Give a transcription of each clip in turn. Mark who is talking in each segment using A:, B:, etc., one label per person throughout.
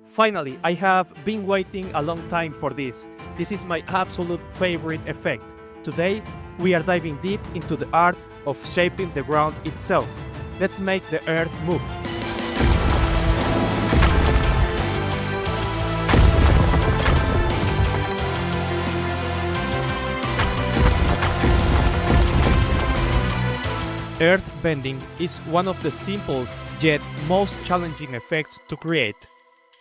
A: Finally, I have been waiting a long time for this. This is my absolute favorite effect. Today, we are diving deep into the art of shaping the ground itself. Let's make the earth move. Earth bending is one of the simplest yet most challenging effects to create.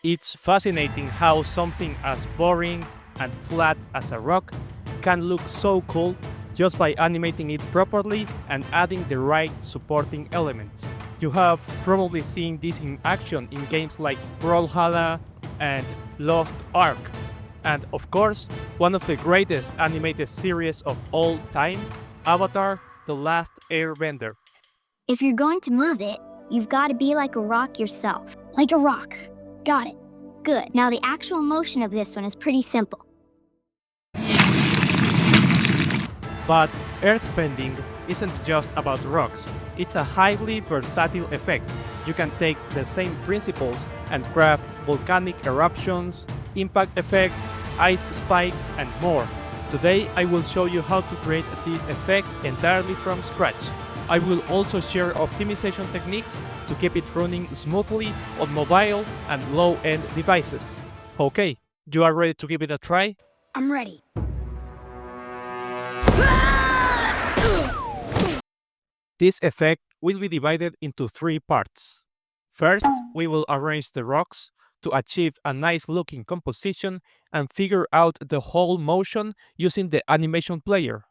A: It's fascinating how something as boring and flat as a rock can look so cool just by animating it properly and adding the right supporting elements. You have probably seen this in action in games like Brawlhalla and Lost Ark, and of course, one of the greatest animated series of all time, Avatar: The Last Airbender.
B: If you're going to move it, you've got to be like a rock yourself. Like a rock. Got it. Good. Now the actual motion of this one is pretty simple.
A: But earthbending isn't just about rocks. It's a highly versatile effect. You can take the same principles and craft volcanic eruptions, impact effects, ice spikes, and more. Today, I will show you how to create this effect entirely from scratch. I will also share optimization techniques to keep it running smoothly on mobile and low-end devices. Okay, you are ready to give it a try?
B: I'm ready.
A: This effect will be divided into three parts. First, we will arrange the rocks to achieve a nice looking composition and figure out the whole motion using the animation player.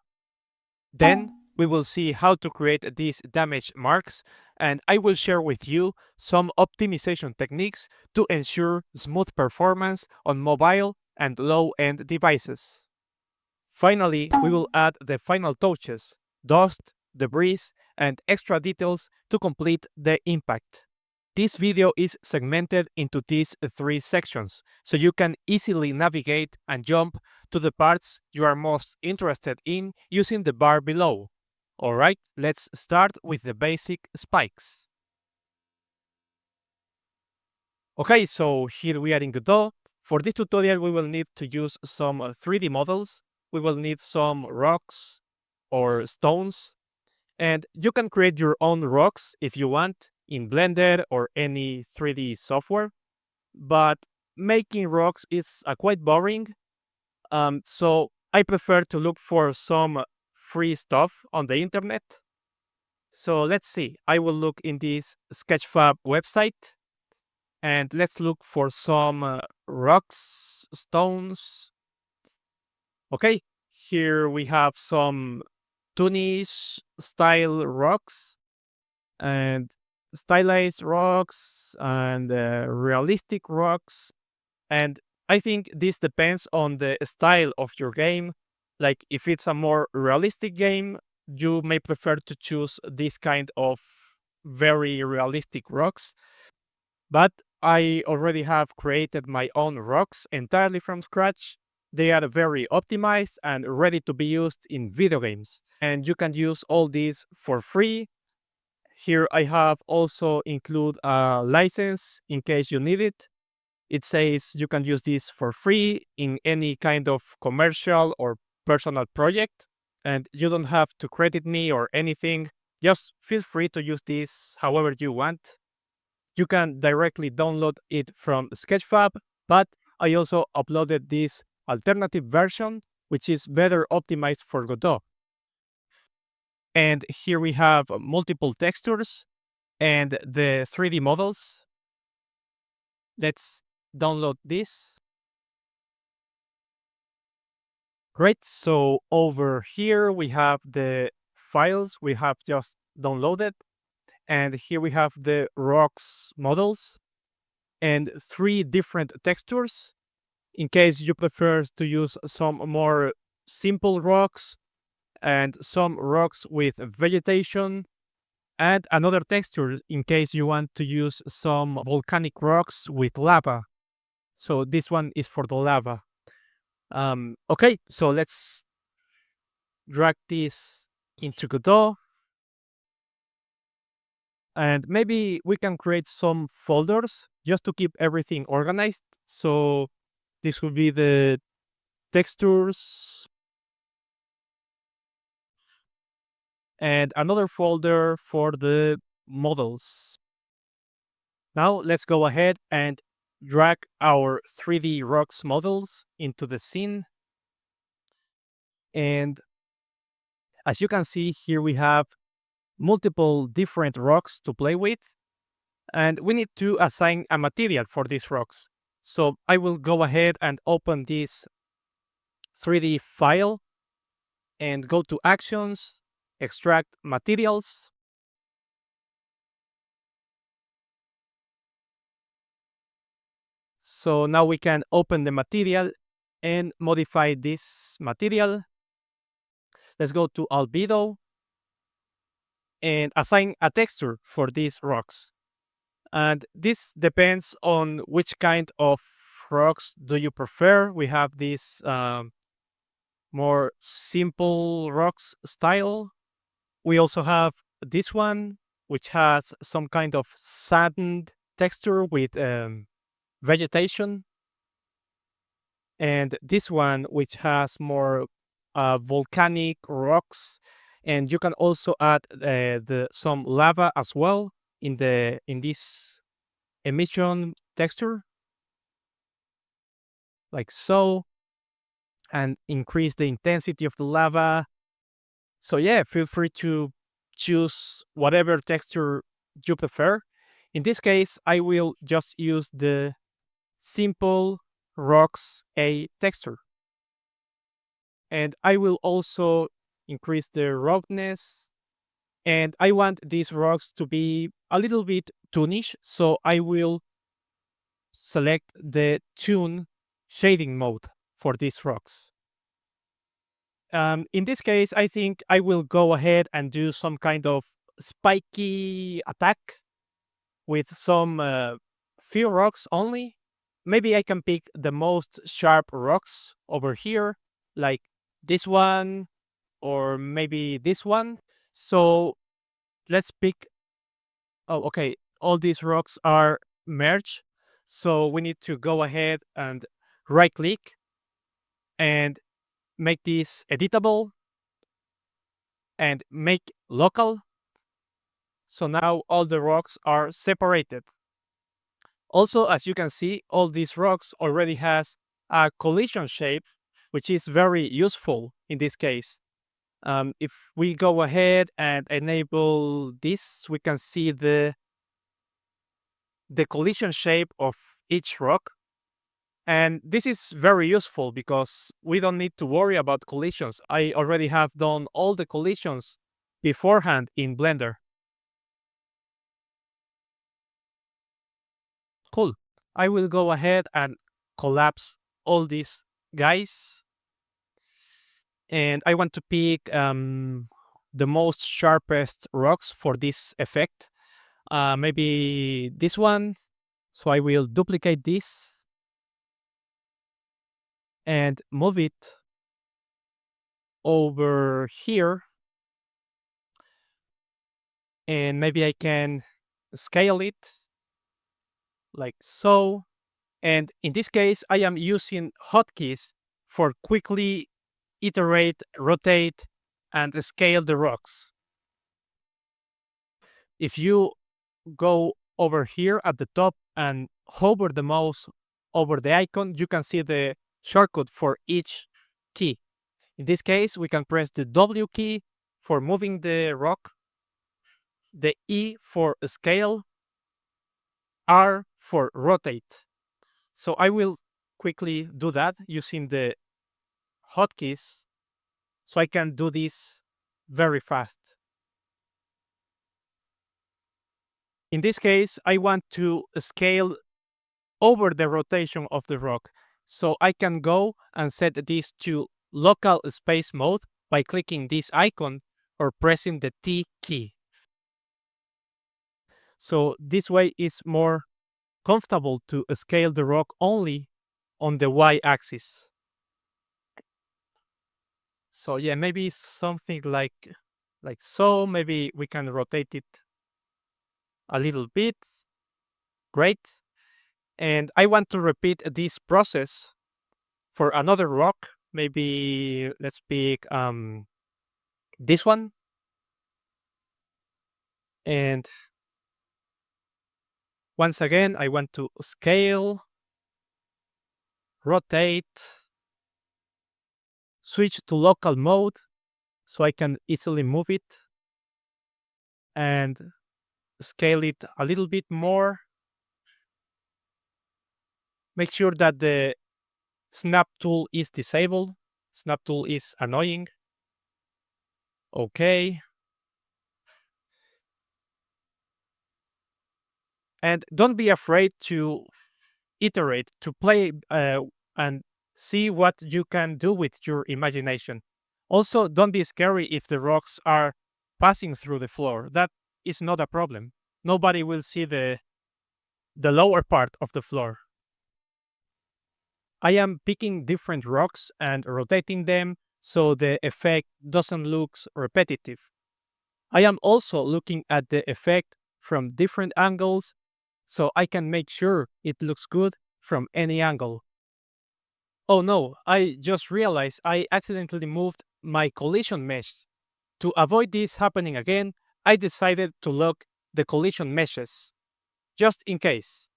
A: Then, we will see how to create these damage marks, and I will share with you some optimization techniques to ensure smooth performance on mobile and low-end devices. Finally, we will add the final touches, dust, debris, and extra details to complete the impact. This video is segmented into these three sections, so you can easily navigate and jump to the parts you are most interested in using the bar below. Alright, let's start with the basic spikes. Okay, so here we are in Godot. For this tutorial, we will need to use some 3D models. We will need some rocks or stones, and you can create your own rocks if you want in Blender or any 3D software, but making rocks is quite boring, so I prefer to look for some free stuff on the internet. So let's see, I will look in this Sketchfab website, and let's look for some rocks, stones. Okay, here we have some Toonish style rocks and stylized rocks and realistic rocks. And I think this depends on the style of your game. Like if it's a more realistic game, you may prefer to choose this kind of very realistic rocks. But I already have created my own rocks entirely from scratch. They are very optimized and ready to be used in video games. And you can use all these for free. Here I have also include a license in case you need it. It says you can use this for free in any kind of commercial or personal project. And you don't have to credit me or anything. Just feel free to use this however you want. You can directly download it from Sketchfab, but I also uploaded this alternative version, which is better optimized for Godot. And here we have multiple textures and the 3D models. Let's download this. Great, so over here we have the files we have just downloaded. And here we have the rocks models and three different textures in case you prefer to use some more simple rocks and some rocks with vegetation, and another texture in case you want to use some volcanic rocks with lava. So this one is for the lava. Okay, so let's drag this into Godot. And maybe we can create some folders just to keep everything organized. So this will be the textures and another folder for the models. Now let's go ahead and drag our 3D rocks models into the scene. And as you can see here, we have multiple different rocks to play with. And we need to assign a material for these rocks. So I will go ahead and open this 3D file and go to Actions, Extract Materials. So now we can open the material and modify this material. Let's go to Albedo and assign a texture for these rocks. And this depends on which kind of rocks do you prefer. We have this more simple rocks style. We also have this one, which has some kind of sand texture with vegetation. And this one, which has more volcanic rocks. And you can also add some lava as well in this emission texture, like so, and increase the intensity of the lava. So yeah, feel free to choose whatever texture you prefer. In this case, I will just use the simple rocks A texture. And I will also increase the roughness. And I want these rocks to be a little bit toonish, so I will select the tune shading mode for these rocks. In this case, I think I will go ahead and do some kind of spiky attack with some few rocks only. Maybe I can pick the most sharp rocks over here, like this one, or maybe this one. So let's pick. Oh, okay. All these rocks are merged. So we need to go ahead and right click and make this editable and make local. So now all the rocks are separated. Also, as you can see, all these rocks already has a collision shape, which is very useful in this case. If we go ahead and enable this, we can see the collision shape of each rock. And this is very useful because we don't need to worry about collisions. I already have done all the collisions beforehand in Blender. Cool. I will go ahead and collapse all these guys. And I want to pick the most sharpest rocks for this effect. Maybe this one. So I will duplicate this and move it over here. And maybe I can scale it like so. And in this case, I am using hotkeys for quickly iterate, rotate, and scale the rocks. If you go over here at the top and hover the mouse over the icon, you can see the shortcut for each key. In this case, we can press the W key for moving the rock, the E for scale, R for rotate. So I will quickly do that using the hotkeys so I can do this very fast. In this case, I want to scale over the rotation of the rock. So I can go and set this to local space mode by clicking this icon or pressing the T key. So this way is more comfortable to scale the rock only on the y-axis. So yeah, maybe something like so. Maybe we can rotate it a little bit. Great. And I want to repeat this process for another rock. Maybe let's pick this one. And once again, I want to scale, rotate, switch to local mode so I can easily move it, and scale it a little bit more. Make sure that the snap tool is disabled. Snap tool is annoying. Okay. And don't be afraid to iterate, to play and see what you can do with your imagination. Also, don't be scary if the rocks are passing through the floor. That is not a problem. Nobody will see the lower part of the floor. I am picking different rocks and rotating them so the effect doesn't look repetitive. I am also looking at the effect from different angles so I can make sure it looks good from any angle. Oh no, I just realized I accidentally moved my collision mesh. To avoid this happening again, I decided to lock the collision meshes, just in case.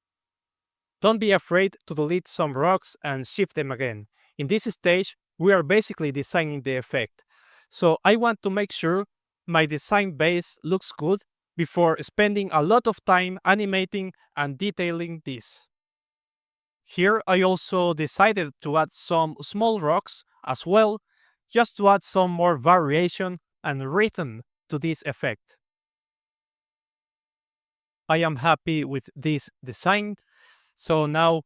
A: Don't be afraid to delete some rocks and shift them again. In this stage, we are basically designing the effect. So I want to make sure my design base looks good before spending a lot of time animating and detailing this. Here I also decided to add some small rocks as well, just to add some more variation and rhythm to this effect. I am happy with this design, so now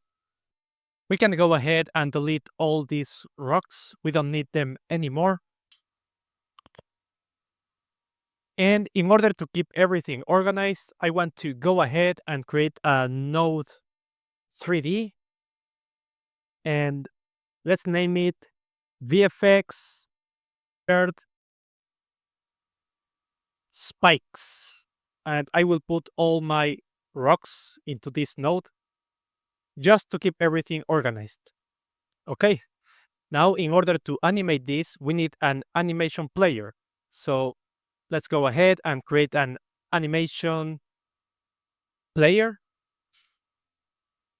A: we can go ahead and delete all these rocks. We don't need them anymore. And in order to keep everything organized, I want to go ahead and create a node 3D. And let's name it VFX Earth Spikes. And I will put all my rocks into this node just to keep everything organized. Okay, now in order to animate this, we need an animation player. So let's go ahead and create an animation player.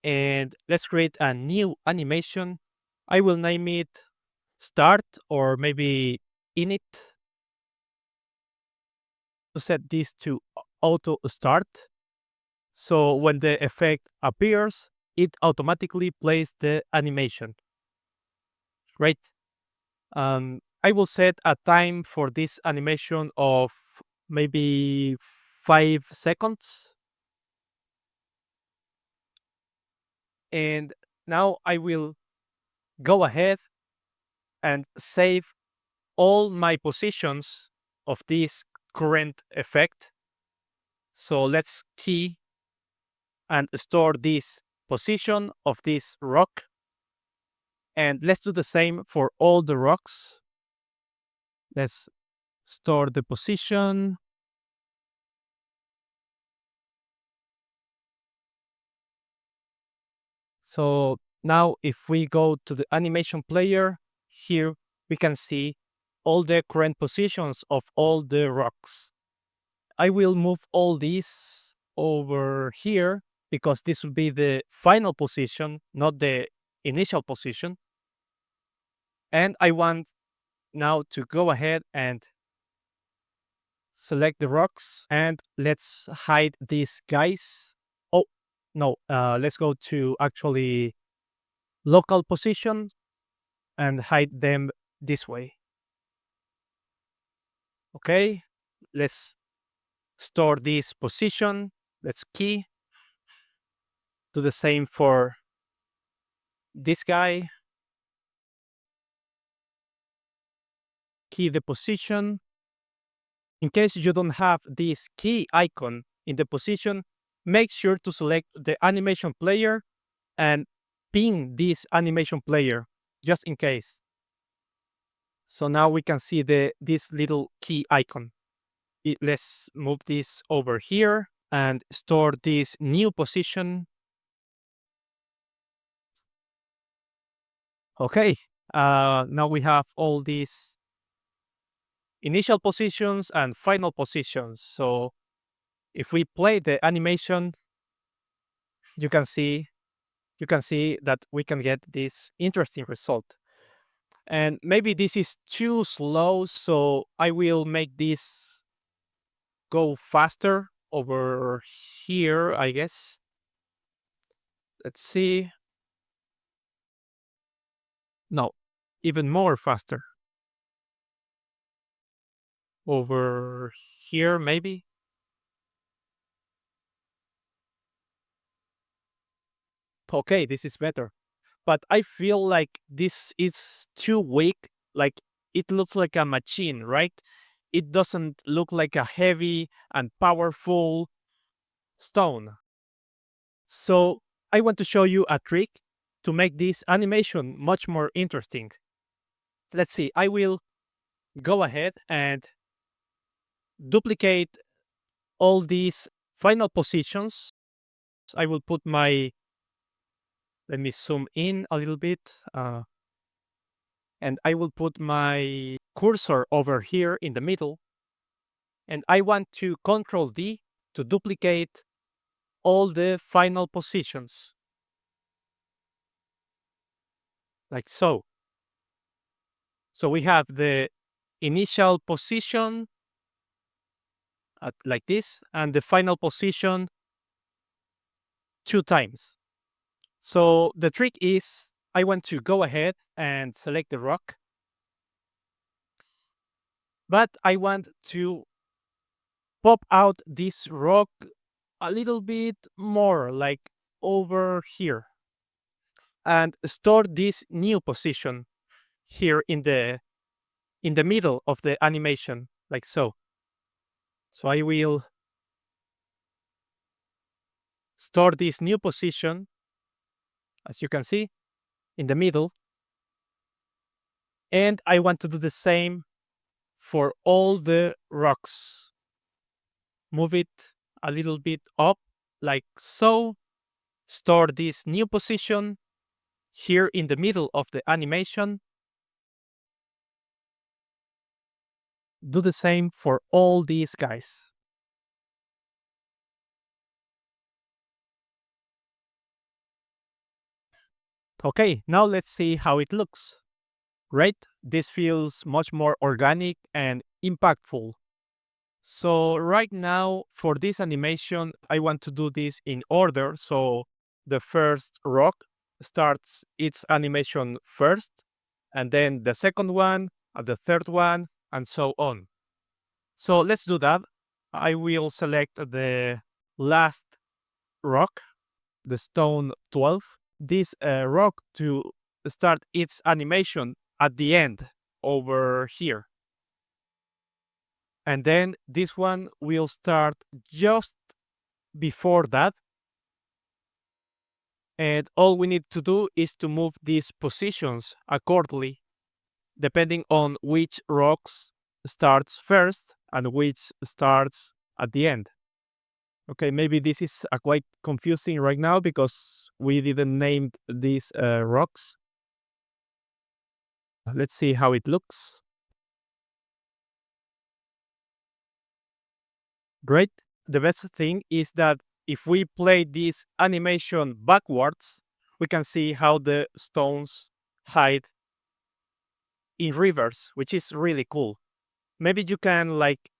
A: And let's create a new animation. I will name it start or maybe init to set this to auto start. So when the effect appears, it automatically plays the animation. Great. I will set a time for this animation of maybe 5 seconds. And now I will go ahead and save all my positions of this current effect. So let's key and store this position of this rock. And let's do the same for all the rocks. Let's store the position. So now if we go to the animation player, here we can see all the current positions of all the rocks. I will move all these over here because this will be the final position, not the initial position. And I want now to go ahead and select the rocks and let's hide these guys. Oh, no, let's go to actually local position and hide them this way. Okay, let's store this position. Let's key. Do the same for this guy. Key the position. In case you don't have this key icon in the position, make sure to select the animation player and pin this animation player just in case. So now we can see this little key icon. Let's move this over here and store this new position. Okay, now we have all these initial positions and final positions. So if we play the animation, you can see that we can get this interesting result. And maybe this is too slow, so I will make this go faster over here, I guess. Let's see. No, even more faster. Over here, maybe. Okay, this is better. But I feel like this is too weak. Like it looks like a machine, right? It doesn't look like a heavy and powerful stone. So I want to show you a trick to make this animation much more interesting. Let's see, I will go ahead and duplicate all these final positions. I will put my, let me zoom in a little bit, and I will put my cursor over here in the middle. And I want to Control D to duplicate all the final positions, like so. So we have the initial position like this, and the final position 2 times. So the trick is I want to go ahead and select the rock, but I want to pop out this rock a little bit more, like over here, and store this new position here in the middle of the animation, like so. So I will store this new position, as you can see, in the middle. And I want to do the same for all the rocks. Move it a little bit up, like so. Store this new position here in the middle of the animation. Do the same for all these guys. Okay, now let's see how it looks. Right? This feels much more organic and impactful. So right now for this animation, I want to do this in order. So the first rock starts its animation first, and then the second one, and the third one, and so on. So let's do that. I will select the last rock, the stone 12. This rock to start its animation at the end over here. And then this one will start just before that. And all we need to do is to move these positions accordingly, depending on which rocks starts first and which starts at the end. Okay, maybe this is quite confusing right now because we didn't name these rocks. Let's see how it looks. Great. The best thing is that if we play this animation backwards, we can see how the stones hide in reverse, which is really cool. Maybe you can like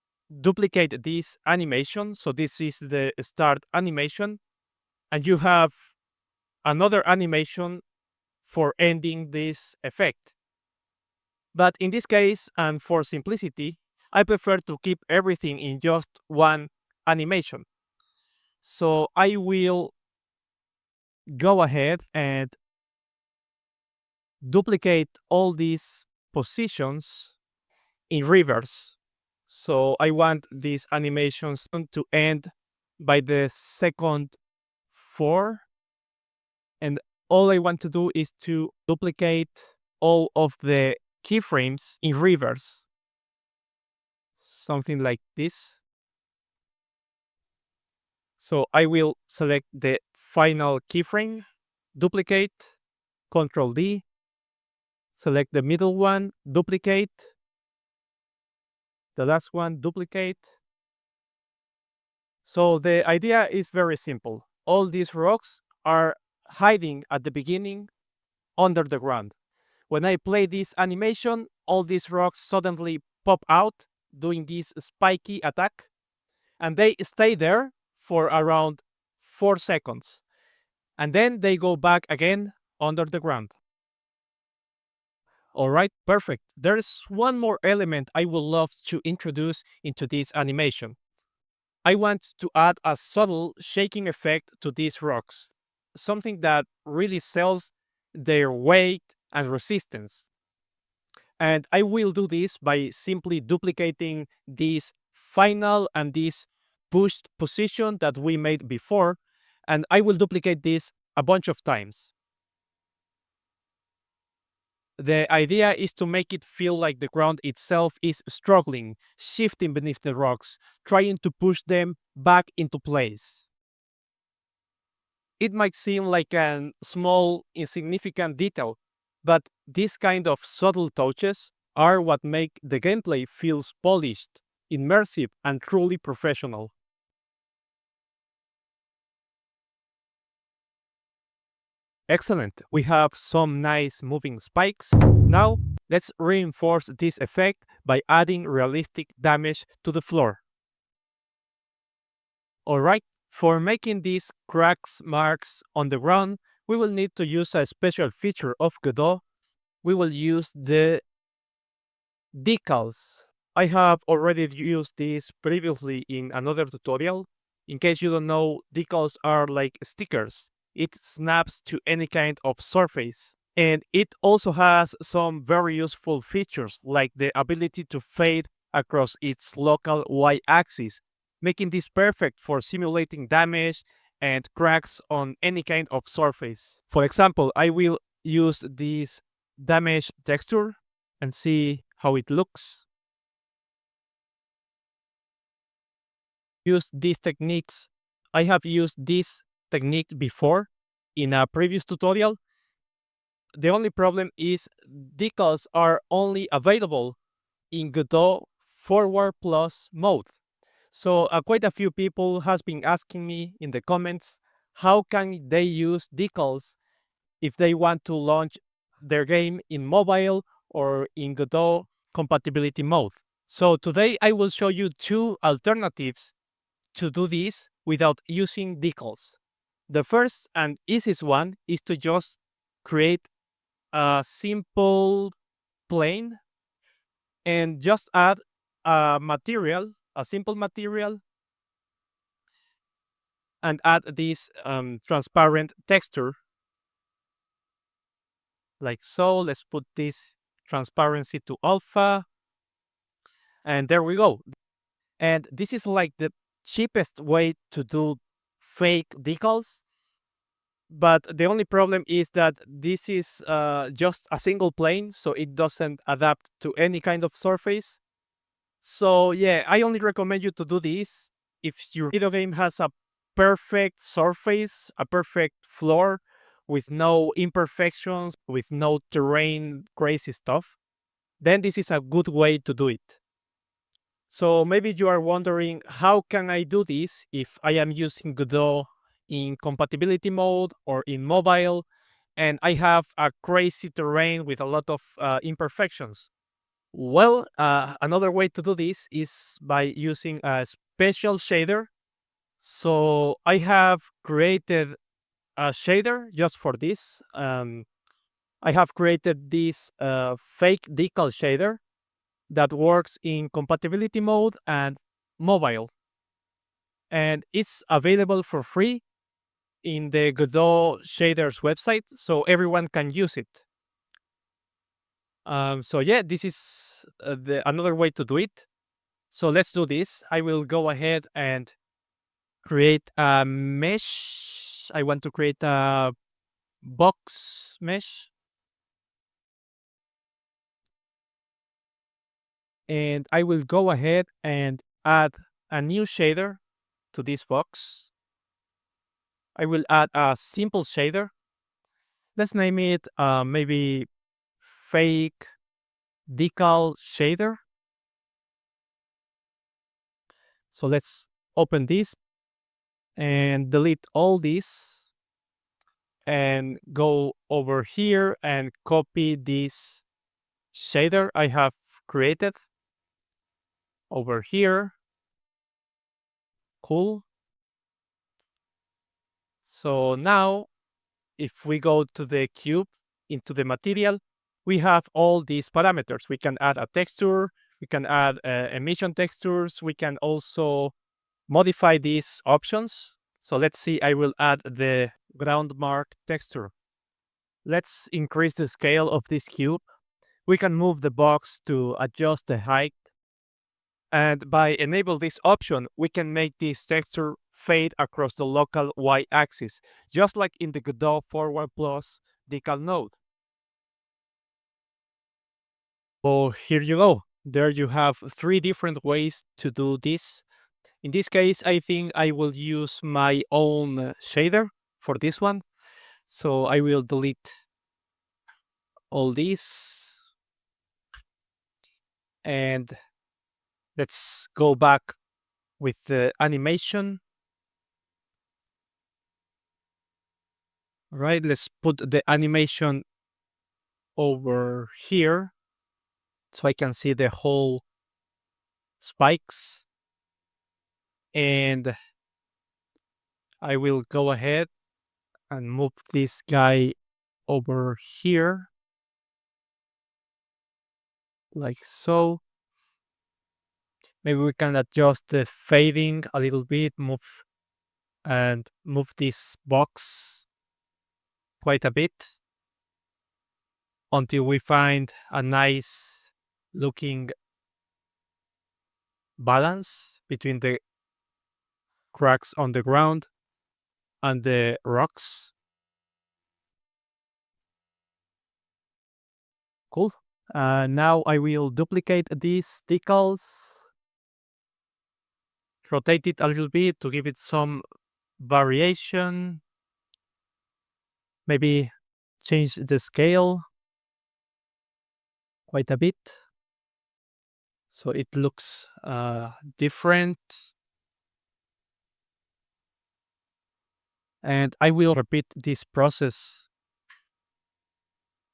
A: duplicate this animation. So this is the start animation, and you have another animation for ending this effect. But in this case, and for simplicity, I prefer to keep everything in just one animation. So I will go ahead and duplicate all these positions in reverse. So I want these animations to end by the second 4. And all I want to do is to duplicate all of the keyframes in reverse. Something like this. So I will select the final keyframe, duplicate, Control D, select the middle one, duplicate, the last one, duplicate. So the idea is very simple. All these rocks are hiding at the beginning under the ground. When I play this animation, all these rocks suddenly pop out doing this spiky attack, and they stay there for around 4 seconds. And then they go back again under the ground. All right, perfect. There's one more element I would love to introduce into this animation. I want to add a subtle shaking effect to these rocks, something that really sells their weight and resistance. And I will do this by simply duplicating this final and this pushed position that we made before, and I will duplicate this a bunch of times. The idea is to make it feel like the ground itself is struggling, shifting beneath the rocks, trying to push them back into place. It might seem like a small, insignificant detail, but these kind of subtle touches are what make the gameplay feels polished, immersive, and truly professional. Excellent. We have some nice moving spikes. Now, let's reinforce this effect by adding realistic damage to the floor. Alright, for making these cracks marks on the ground, we will need to use a special feature of Godot. We will use the decals. I have already used this previously in another tutorial. In case you don't know, decals are like stickers. It snaps to any kind of surface. And it also has some very useful features like the ability to fade across its local y-axis, making this perfect for simulating damage and cracks on any kind of surface. For example, I will use this damage texture and see how it looks. Use these techniques. I have used this technique before in a previous tutorial. The only problem is decals are only available in Godot Forward Plus mode. So quite a few people has been asking me in the comments how can they use decals if they want to launch their game in mobile or in Godot compatibility mode. So today I will show you two alternatives to do this without using decals. The first and easiest one is to just create a simple plane and just add a simple material, and add this transparent texture like so. Let's put this transparency to alpha, and there we go. And this is like the cheapest way to do fake decals. But the only problem is that this is just a single plane, so it doesn't adapt to any kind of surface. So yeah, I only recommend you to do this if your video game has a perfect surface, a perfect floor with no imperfections, with no terrain, crazy stuff. Then this is a good way to do it. So maybe you are wondering, how can I do this if I am using Godot in compatibility mode or in mobile and I have a crazy terrain with a lot of imperfections? Well, another way to do this is by using a special shader. So I have created a shader just for this. I have created this fake decal shader that works in compatibility mode and mobile. And it's available for free in the Godot shaders website, so everyone can use it. So yeah, this is another way to do it. So let's do this. I will go ahead and create a mesh. I want to create a box mesh. And I will go ahead and add a new shader to this box. I will add a simple shader. Let's name it maybe fake decal shader. So let's open this and delete all this and go over here and copy this shader I have created over here. Cool. So now if we go to the cube into the material, we have all these parameters. We can add a texture, we can add emission textures, we can also modify these options. So let's see, I will add the ground mark texture. Let's increase the scale of this cube. We can move the box to adjust the height. And by enable this option, we can make this texture fade across the local y-axis, just like in the Godot Forward Plus Decal node. So here you go. There you have 3 different ways to do this. In this case, I think I will use my own shader for this one. So I will delete all this. And let's go back with the animation. All right, let's put the animation over here so I can see the whole spikes. And I will go ahead and move this guy over here like so. Maybe we can adjust the fading a little bit, move this box quite a bit until we find a nice looking balance between the cracks on the ground and the rocks. Cool. Now I will duplicate these decals, rotate it a little bit to give it some variation, maybe change the scale quite a bit so it looks different. And I will repeat this process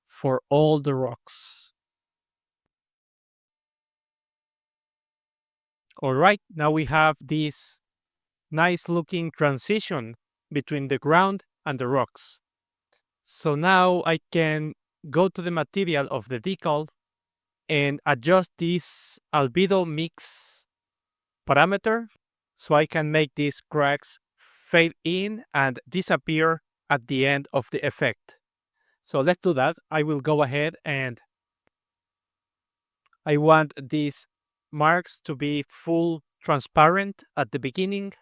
A: for all the rocks. All right, now we have this nice looking transition between the ground and the rocks. So now I can go to the material of the decal and adjust this albedo mix parameter so I can make these cracks fade in and disappear at the end of the effect. So let's do that. I will go ahead and I want these marks to be full transparent at the beginning.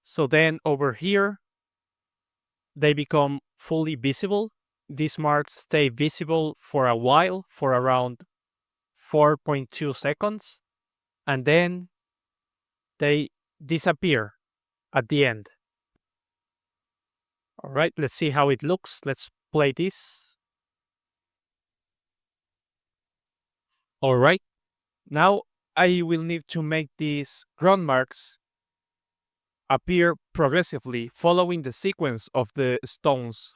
A: So then over here, they become fully visible. These marks stay visible for a while, for around 4.2 seconds, and then they disappear at the end. All right, let's see how it looks. Let's play this. All right, now I will need to make these ground marks appear progressively following the sequence of the stones.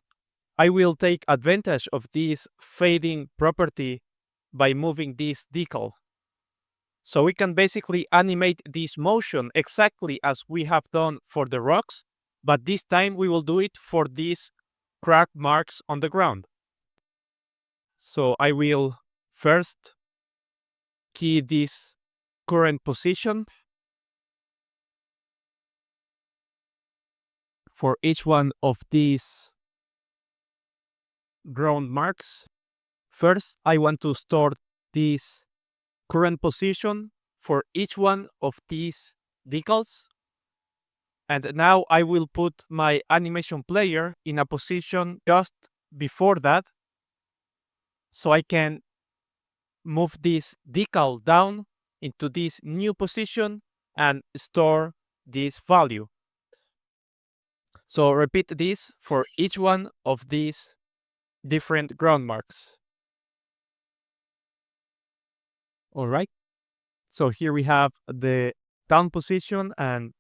A: I will take advantage of this fading property by moving this decal. So we can basically animate this motion exactly as we have done for the rocks, but this time we will do it for these crack marks on the ground. So I will first key this current position for each one of these ground marks. First, I want to store this current position for each one of these decals. And now I will put my animation player in a position just before that so I can move this decal down into this new position and store this value. So repeat this for each one of these different ground marks. All right. So here we have the down position and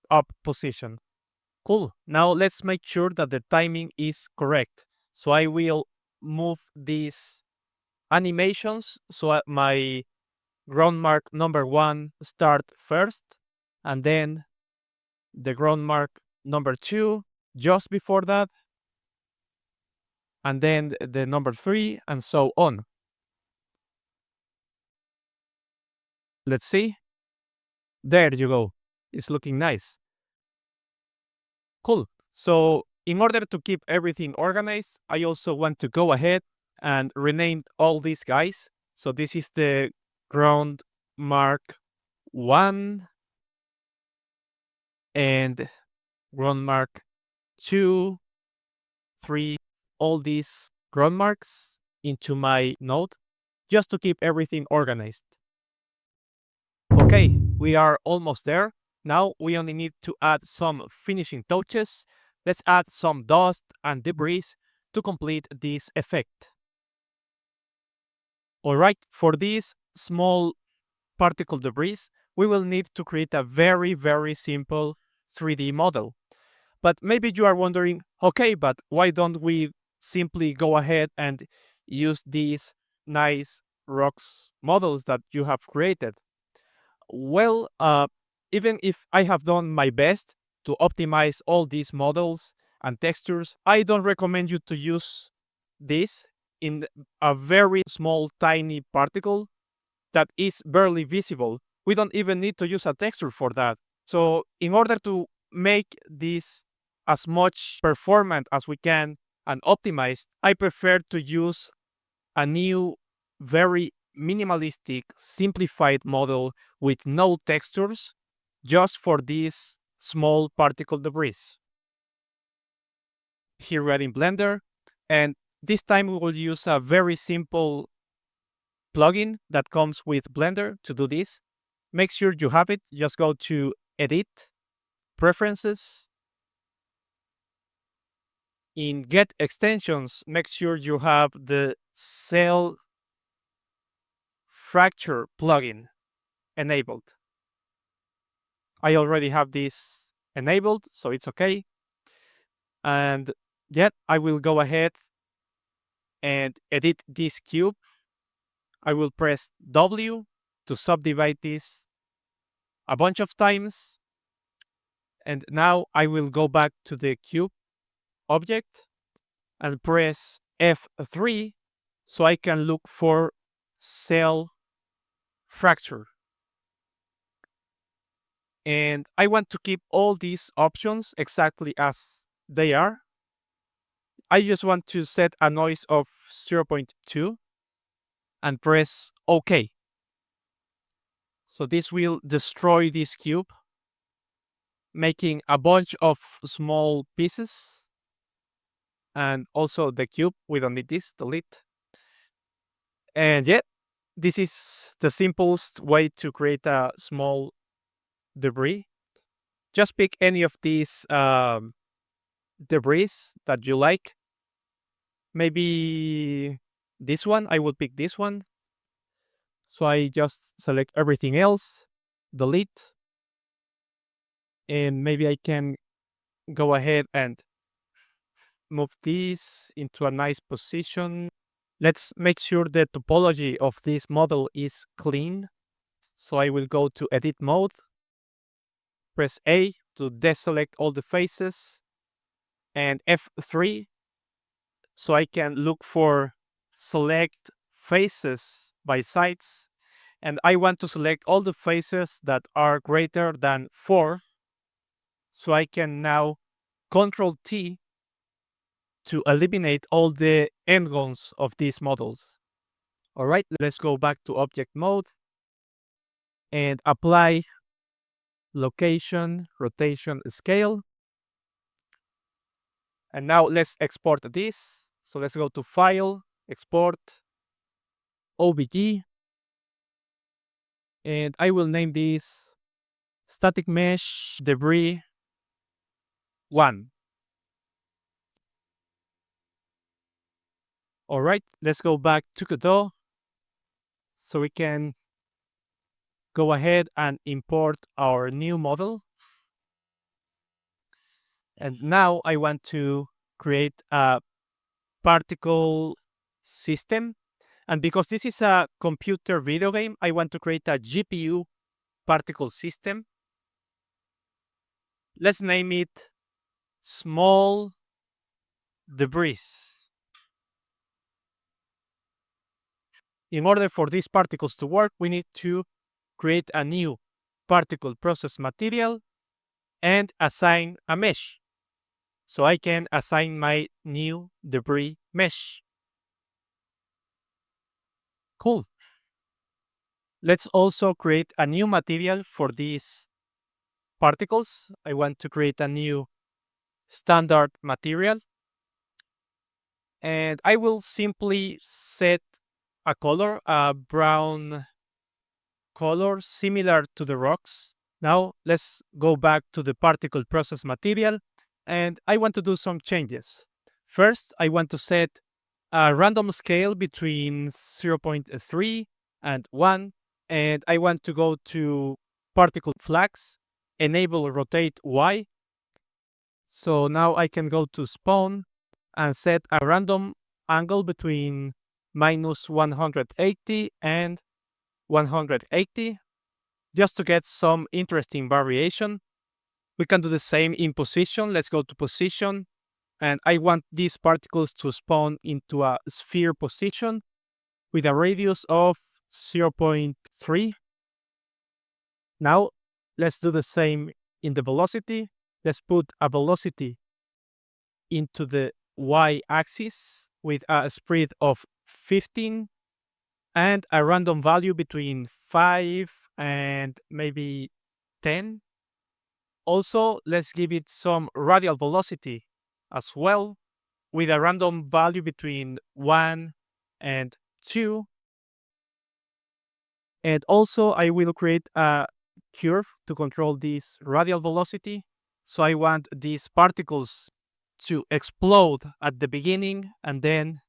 A: up position. Cool. Now let's make sure that the timing is correct. So I will move these animations so my ground mark number 1 start first, and then the ground mark number 2 just before that, and then the number 3, and so on. Let's see. There you go. It's looking nice. Cool. So in order to keep everything organized, I also want to go ahead and rename all these guys. So this is the ground mark 1 and ground mark 2, 3, all these ground marks into my node just to keep everything organized. Okay, we are almost there. Now we only need to add some finishing touches. Let's add some dust and debris to complete this effect. Alright, for this small particle debris, we will need to create a very simple 3D model. But maybe you are wondering, okay, but why don't we simply go ahead and use these nice rocks models that you have created? Well, even if I have done my best to optimize all these models and textures, I don't recommend you to use this in a very small, tiny particle that is barely visible. We don't even need to use a texture for that. So, in order to make this as much performant as we can and optimized, I prefer to use a new, very minimalistic, simplified model with no textures just for this small particle debris. Here we are in Blender, and this time we will use a very simple plugin that comes with Blender to do this. Make sure you have it. Just go to Edit, Preferences. In Get Extensions, make sure you have the Cell Fracture plugin enabled. I already have this enabled, so it's okay. And yet I will go ahead and edit this cube. I will press W to subdivide this a bunch of times. And now I will go back to the cube object and press F3 so I can look for cell fracture. And I want to keep all these options exactly as they are. I just want to set a noise of 0.2 and press OK. So this will destroy this cube, making a bunch of small pieces. And also the cube, we don't need this, delete. And yeah, this is the simplest way to create a small debris. Just pick any of these debris that you like. Maybe this one, I will pick this one. So I just select everything else, delete, and maybe I can go ahead and move this into a nice position. Let's make sure the topology of this model is clean. So I will go to Edit Mode, press A to deselect all the faces, and F3 so I can look for select faces by sides. And I want to select all the faces that are greater than 4. So I can now Control T to eliminate all the endgons of these models. All right, let's go back to object mode and apply location, rotation, scale. And now let's export this. So let's go to File, Export, OBJ. And I will name this Static Mesh Debris 1. All right, let's go back to Godot so we can go ahead and import our new model. And now I want to create a particle system. And because this is a computer video game, I want to create a GPU particle system. Let's name it small debris. In order for these particles to work, we need to create a new particle process material and assign a mesh. So I can assign my new debris mesh. Cool. Let's also create a new material for these particles. I want to create a new standard material. And I will simply set a color, a brown color similar to the rocks. Now let's go back to the particle process material, and I want to do some changes. First, I want to set a random scale between 0.3 and 1, and I want to go to particle flags, enable rotate Y. So now I can go to spawn and set a random angle between minus 180 and 180 just to get some interesting variation. We can do the same in position. Let's go to position, and I want these particles to spawn into a sphere position with a radius of 0.3. Now let's do the same in the velocity. Let's put a velocity into the y-axis with a speed of 15 and a random value between 5 and maybe 10. Also, let's give it some radial velocity as well with a random value between 1 and 2. And also, I will create a curve to control this radial velocity. So I want these particles to explode at the beginning, and then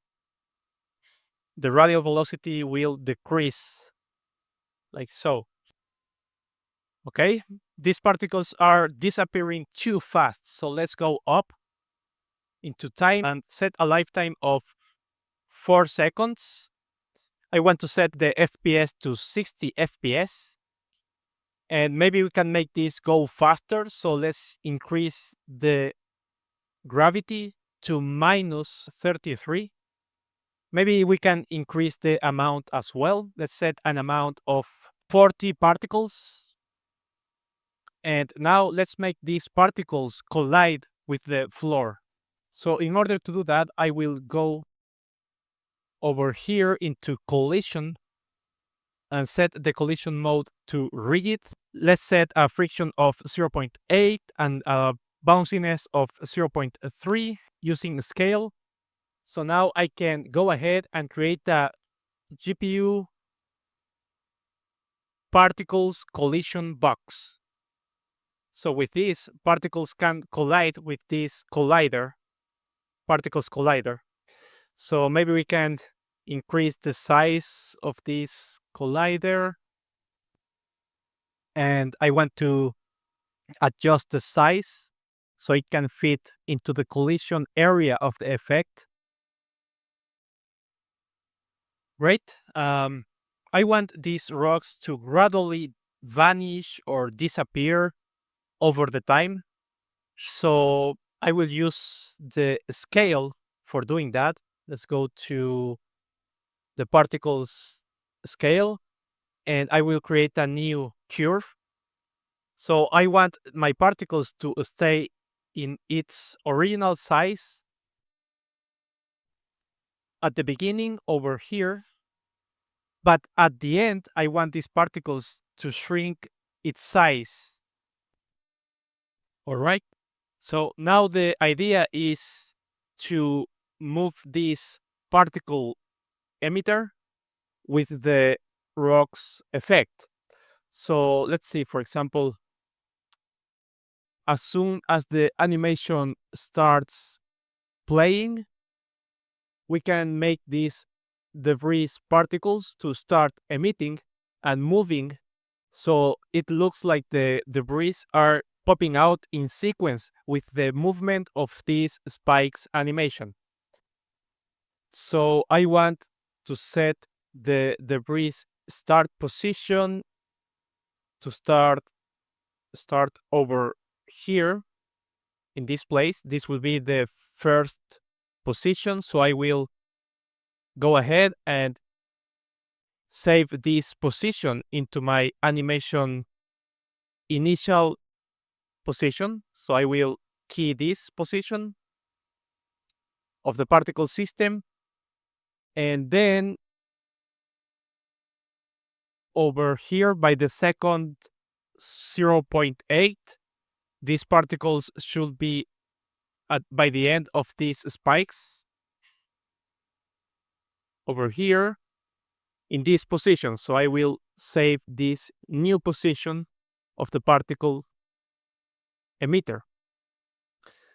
A: the radial velocity will decrease like so. Okay, these particles are disappearing too fast. So let's go up into time and set a lifetime of 4 seconds. I want to set the FPS to 60 FPS. And maybe we can make this go faster. So let's increase the gravity to minus 33. Maybe we can increase the amount as well. Let's set an amount of 40 particles. And now let's make these particles collide with the floor. So in order to do that, I will go over here into collision and set the collision mode to rigid. Let's set a friction of 0.8 and a bounciness of 0.3 using scale. So now I can go ahead and create a GPU particles collision box. So with this, particles can collide with this collider, particles collider. So maybe we can increase the size of this collider. And I want to adjust the size so it can fit into the collision area of the effect. Great. I want these rocks to gradually vanish or disappear over the time. So I will use the scale for doing that. Let's go to the particles scale, and I will create a new curve. So I want my particles to stay in its original size at the beginning over here. But at the end, I want these particles to shrink its size. All right. So now the idea is to move this particle emitter with the rocks effect. So let's see, for example, as soon as the animation starts playing, we can make these debris particles to start emitting and moving, so it looks like the debris are popping out in sequence with the movement of this spikes animation. So I want to set the debris start position to start over here in this place. This will be the first position, so I will go ahead and save this position into my animation initial position. So I will key this position of the particle system, and then over here by the second 0.8, these particles should be by the end of these spikes over here in this position. So I will save this new position of the particle emitter.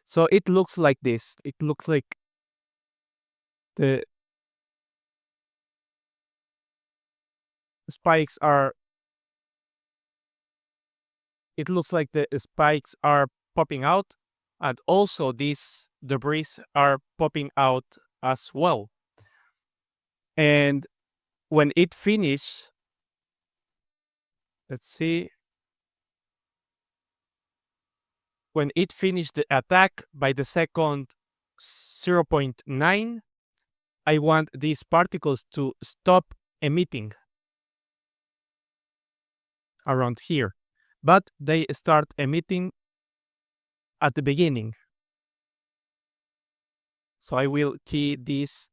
A: So it looks like this. It looks like the spikes are popping out, and also these debris are popping out as well. And when it finishes, let's see, when it finished the attack by the second 0.9, I want these particles to stop emitting around here, but they start emitting at the beginning. So I will key this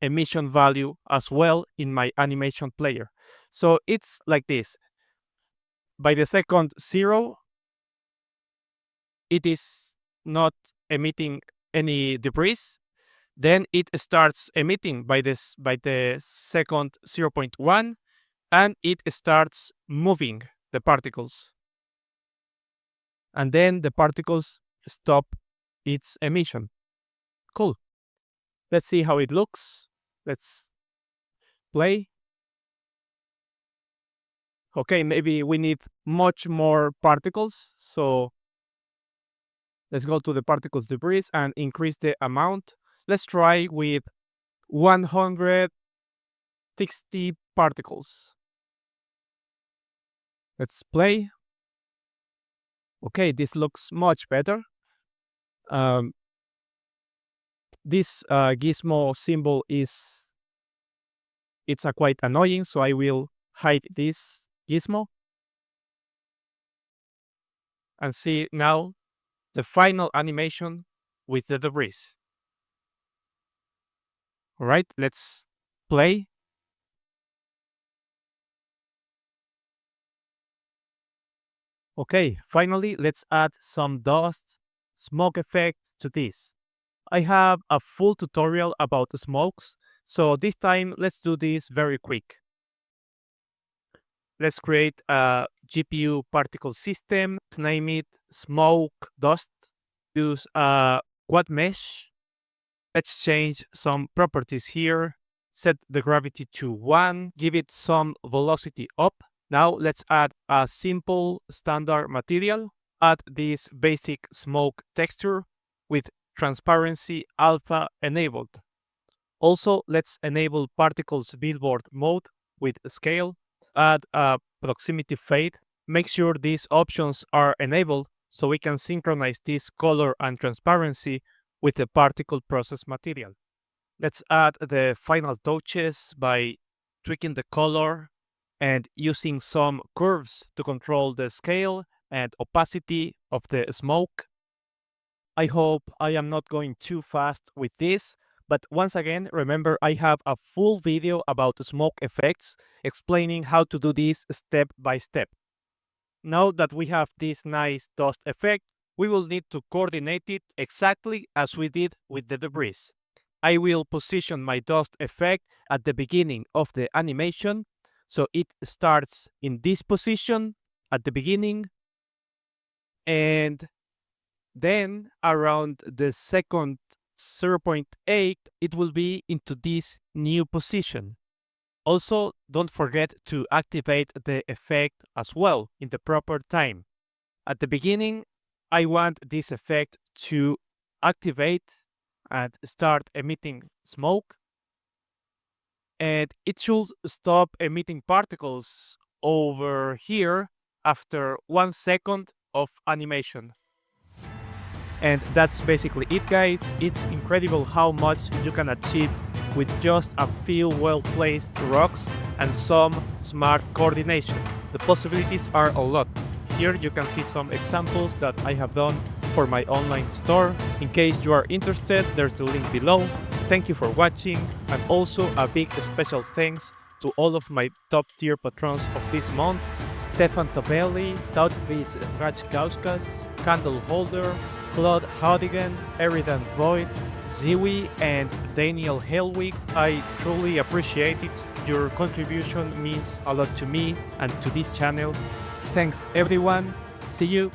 A: emission value as well in my animation player. So it's like this. By the second 0, it is not emitting any debris. Then it starts emitting by the second 0.1, and it starts moving the particles. And then the particles stop its emission. Cool. Let's see how it looks. Let's play. Okay, maybe we need much more particles. So let's go to the particles debris and increase the amount. Let's try with 160 particles. Let's play. Okay, this looks much better. This gizmo symbol it's quite annoying, so I will hide this gizmo. And see now the final animation with the debris. All right, let's play. Okay, finally, let's add some dust, smoke effect to this. I have a full tutorial about the smokes, so this time let's do this very quick. Let's create a GPU particle system. Let's name it smoke dust. Use a quad mesh. Let's change some properties here. Set the gravity to 1. Give it some velocity up. Now let's add a simple standard material. Add this basic smoke texture with transparency alpha enabled. Also, let's enable particles billboard mode with scale. Add a proximity fade. Make sure these options are enabled so we can synchronize this color and transparency with the particle process material. Let's add the final touches by tweaking the color and using some curves to control the scale and opacity of the smoke. I hope I am not going too fast with this, but once again, remember I have a full video about smoke effects explaining how to do this step by step. Now that we have this nice dust effect, we will need to coordinate it exactly as we did with the debris. I will position my dust effect at the beginning of the animation, so it starts in this position at the beginning, and Then around the second 0.8, it will be into this new position. Also, don't forget to activate the effect as well in the proper time. At the beginning, I want this effect to activate and start emitting smoke, and it should stop emitting particles over here after 1 second of animation. And that's basically it, guys. It's incredible how much you can achieve with just a few well-placed rocks and some smart coordination. The possibilities are a lot. Here you can see some examples that I have done for my online store. In case you are interested, there's a link below. Thank you for watching, and also a big special thanks to all of my top tier patrons of this month: Stefan Tabelli, Tautvis Rajkauskas, Candle Holder, Claude Hodigan, Eridan Void, Ziwi, and Daniel Helwig. I truly appreciate it. Your contribution means a lot to me and to this channel. Thanks everyone. See you.